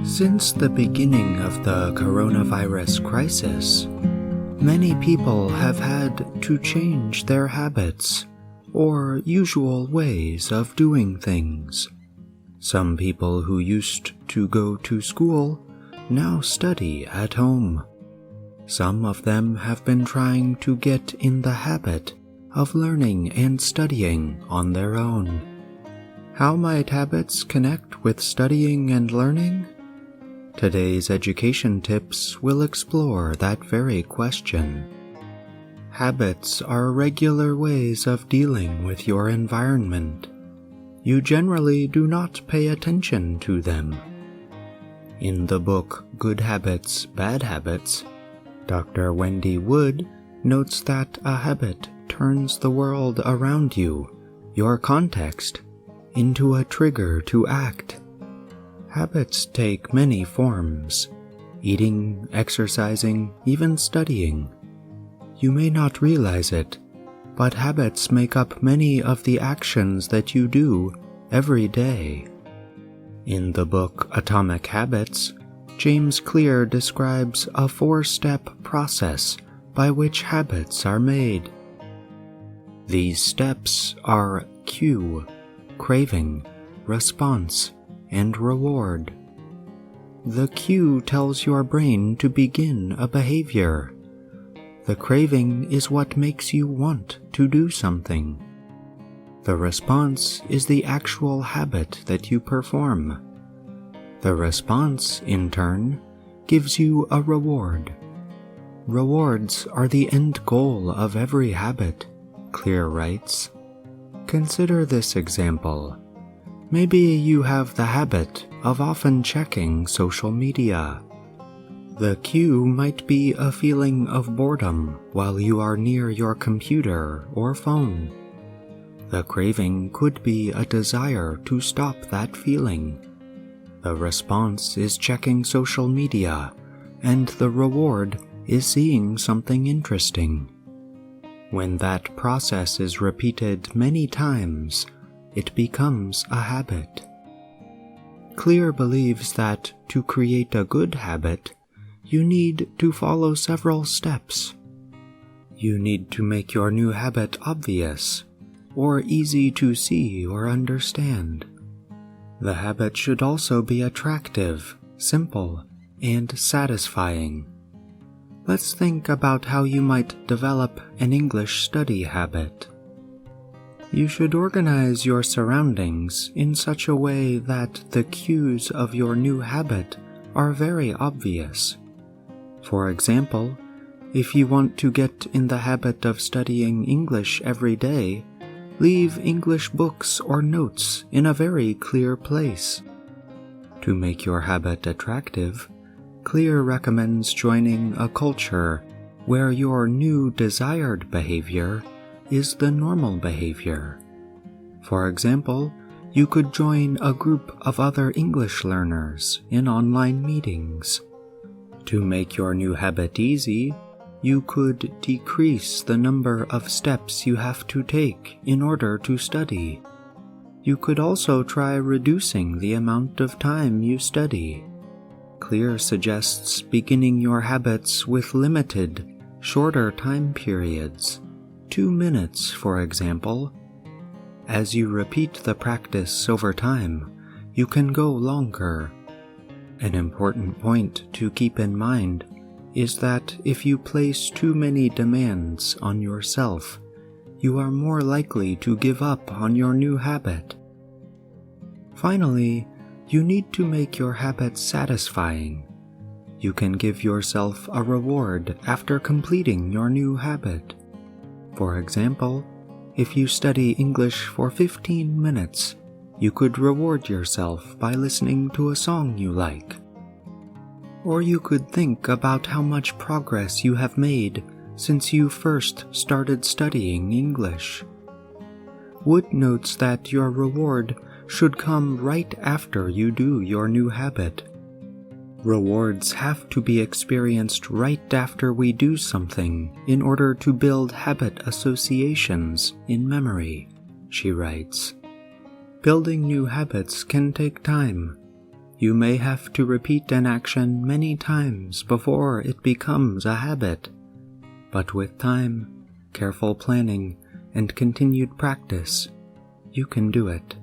Since the beginning of the coronavirus crisis, many people have had to change their habits or usual ways of doing things. Some people who used to go to school now study at home. Some of them have been trying to get in the habit of learning and studying on their own. How might habits connect with studying and learning? Today's education tips will explore that very question. Habits are regular ways of dealing with your environment. You generally do not pay attention to them. In the book Good Habits, Bad Habits, Dr. Wendy Wood notes that a habit turns the world around you, your context, into a trigger to act. Habits take many forms: eating, exercising, even studying. You may not realize it, but habits make up many of the actions that you do every day. In the book Atomic Habits, James Clear describes a 4-step process by which habits are made. These steps are cue, craving, response, and reward. The cue tells your brain to begin a behavior. The craving is what makes you want to do something. The response is the actual habit that you perform. The response, in turn, gives you a reward. Rewards are the end goal of every habit, Clear writes. Consider this example. Maybe you have the habit of often checking social media. The cue might be a feeling of boredom while you are near your computer or phone. The craving could be a desire to stop that feeling. The response is checking social media, and the reward is seeing something interesting. When that process is repeated many times, it becomes a habit. Clear believes that to create a good habit, you need to follow several steps. You need to make your new habit obvious, or easy to see or understand. The habit should also be attractive, simple, and satisfying. Let's think about how you might develop an English study habit. You should organize your surroundings in such a way that the cues of your new habit are very obvious. For example, if you want to get in the habit of studying English every day, leave English books or notes in a very clear place. To make your habit attractive, Clear recommends joining a culture where your new desired behavior is the normal behavior. For example, you could join a group of other English learners in online meetings. To make your new habit easy, you could decrease the number of steps you have to take in order to study. You could also try reducing the amount of time you study. Clear suggests beginning your habits with limited, shorter time periods. 2 minutes, for example. As you repeat the practice over time, you can go longer. An important point to keep in mind is that if you place too many demands on yourself, you are more likely to give up on your new habit. Finally, you need to make your habit satisfying. You can give yourself a reward after completing your new habit. For example, if you study English for 15 minutes, you could reward yourself by listening to a song you like. Or you could think about how much progress you have made since you first started studying English. Wood notes that your reward should come right after you do your new habit. Rewards have to be experienced right after we do something in order to build habit associations in memory, she writes. Building new habits can take time. You may have to repeat an action many times before it becomes a habit, but with time, careful planning, and continued practice, you can do it.